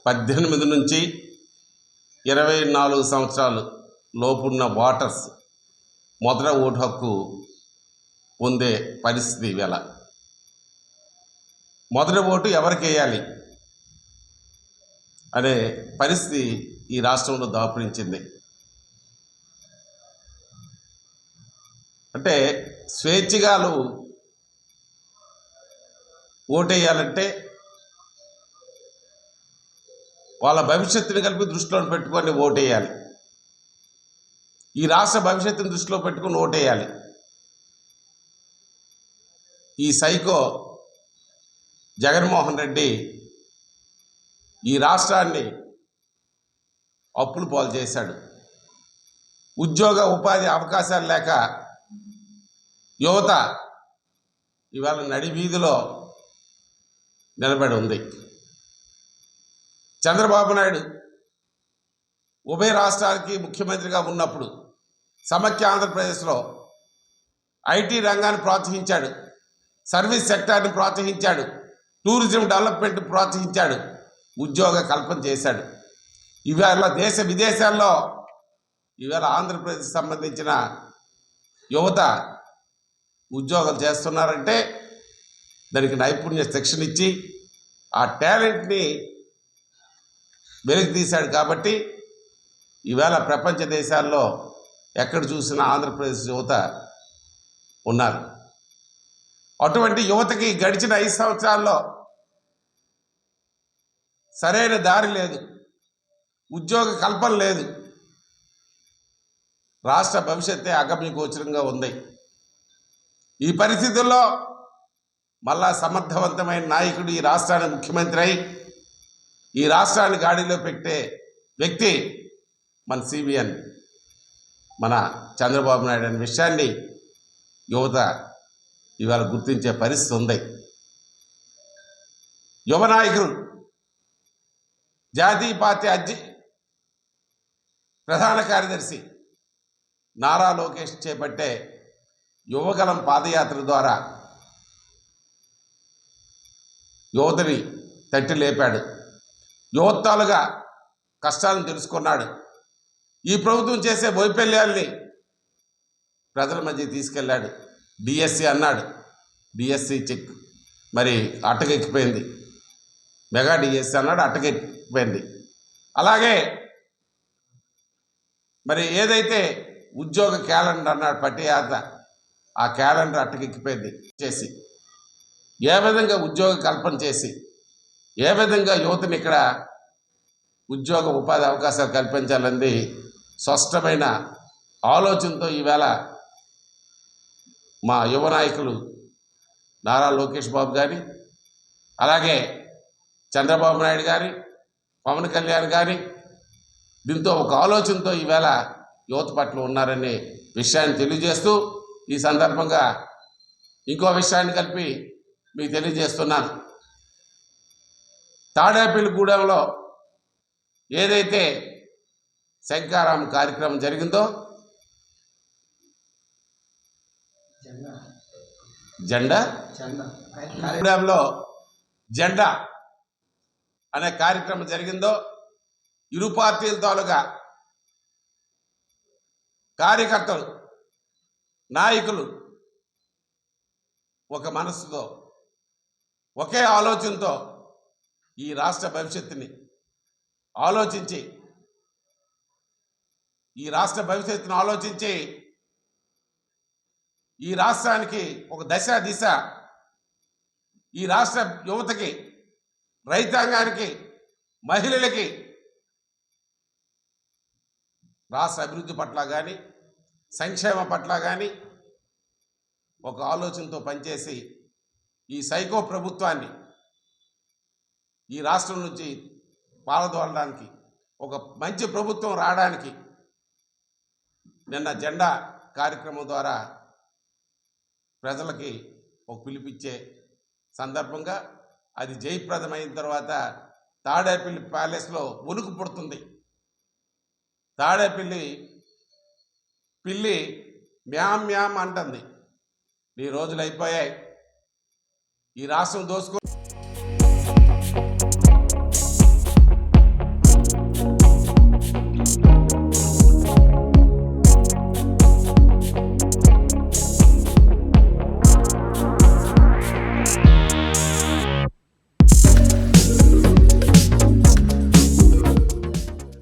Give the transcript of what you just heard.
18 నుంచి 24 సంవత్సరాలు లోపున్న ఓటర్స్ మొదట ఓటు హక్కు పొందే పరిస్థితి ఇవాళ. మొదటి ఓటు ఎవరికి వేయాలి అనే పరిస్థితి ఈ రాష్ట్రంలో దాపురించింది. అంటే స్వేచ్ఛగాలు ఓటేయాలంటే వాళ్ళ భవిష్యత్తుని కలిపి దృష్టిలో పెట్టుకొని ఓటేయాలి. ఈ రాష్ట్ర భవిష్యత్తుని దృష్టిలో పెట్టుకుని ఓటేయాలి. ఈ సైకో జగన్మోహన్ రెడ్డి ఈ రాష్ట్రాన్ని అప్పులు పాలు చేశాడు. ఉద్యోగ ఉపాధి అవకాశాలు లేక యువత ఇవాళ నడి వీధిలో నిలబడి ఉంది. చంద్రబాబు నాయుడు ఉభయ రాష్ట్రాలకి ముఖ్యమంత్రిగా ఉన్నప్పుడు సమైక్య ఆంధ్రప్రదేశ్లో ఐటీ రంగాన్ని ప్రోత్సహించాడు, సర్వీస్ సెక్టార్ని ప్రోత్సహించాడు, టూరిజం డెవలప్మెంట్ ప్రోత్సహించాడు, ఉద్యోగ కల్పన చేశాడు. ఇవాళ దేశ విదేశాల్లో ఇవాళ ఆంధ్రప్రదేశ్ సంబంధించిన యువత ఉద్యోగాలు చేస్తున్నారంటే దానికి నైపుణ్య శిక్షణ ఇచ్చి ఆ టాలెంట్ని వెలికి తీశాడు. కాబట్టి ఈవేళ ప్రపంచ దేశాల్లో ఎక్కడ చూసినా ఆంధ్రప్రదేశ్ యువత ఉన్నారు. అటువంటి యువతకి గడిచిన 5 సంవత్సరాల్లో సరైన దారి లేదు, ఉద్యోగ కల్పన లేదు, రాష్ట్ర భవిష్యత్తే అగమ్యగోచరంగా ఉంది. ఈ పరిస్థితుల్లో మళ్ళా సమర్థవంతమైన నాయకుడు ఈ రాష్ట్రానికి ముఖ్యమంత్రి అయి ఈ రాష్ట్రాన్ని గాడిలో పెట్టే వ్యక్తి మన సిబిఎన్, మన చంద్రబాబు నాయుడు అనే విషయాన్ని యువత ఇవాళ గుర్తించే పరిస్థితి ఉంది. యువ నాయకులు జాతీయ పార్టీ ప్రధాన కార్యదర్శి నారా లోకేష్ చేపట్టే యువగలం పాదయాత్ర ద్వారా యువతని తట్టి లేపాడు. యువత్తాలుగా కష్టాలను తెలుసుకున్నాడు. ఈ ప్రభుత్వం చేసే వైఫల్యాల్ని ప్రజల మధ్య తీసుకెళ్ళాడు. డిఎస్సి అన్నాడు, డిఎస్సి చెక్ మరి అట్టకెక్కిపోయింది. మెగా డిఎస్సి అన్నాడు, అట్టకెక్కిపోయింది. అలాగే మరి ఏదైతే ఉద్యోగ క్యాలెండర్ అన్నాడు పట్టియాత్ర, ఆ క్యాలెండర్ అట్టకెక్కిపోయింది. చేసి ఏ విధంగా ఉద్యోగ కల్పన చేసి ఏ విధంగా యువతని ఇక్కడ ఉద్యోగ ఉపాధి అవకాశాలు కల్పించాలని స్పష్టమైన ఆలోచనతో ఈవేళ మా యువ నాయకులు నారా లోకేష్ బాబు గారి, అలాగే చంద్రబాబు నాయుడు గారి, పవన్ కళ్యాణ్ గారి దీంతో ఒక ఆలోచనతో ఈవేళ యువత పట్ల ఉన్నారనే విషయాన్ని తెలియజేస్తూ ఈ సందర్భంగా ఇంకో విషయాన్ని కలిపి మీకు తెలియజేస్తున్నాను. తాడేపల్లిగూడెంలో ఏదైతే శంకారాం కార్యక్రమం జరిగిందో గూడెంలో జెండా అనే కార్యక్రమం జరిగిందో ఇరు పార్టీల తాలూగా కార్యకర్తలు నాయకులు ఒక మనస్సుతో ఒకే ఆలోచనతో ఈ రాష్ట్ర భవిష్యత్తుని ఆలోచించి ఈ రాష్ట్రానికి ఒక దశ దిశ, ఈ రాష్ట్ర యువతకి, రైతాంగానికి, మహిళలకి రాష్ట్ర అభివృద్ధి పట్ల కానీ సంక్షేమ పట్ల కానీ ఒక ఆలోచనతో పనిచేసి ఈ సైకో ప్రభుత్వాన్ని ఈ రాష్ట్రం నుంచి పారదోలడానికి, ఒక మంచి ప్రభుత్వం రావడానికి నిన్న జెండా కార్యక్రమం ద్వారా ప్రజలకి ఒక పిలిపిచ్చే సందర్భంగా అది జయప్రదమైన తర్వాత తాడేపల్లి ప్యాలెస్లో వణుకు పుడుతుంది. తాడేపల్లి పిల్లి మ్యామ్ మ్యామ్ అంటుంది. నీ రోజులు అయిపోయాయి, ఈ రాష్ట్రం దోచుకో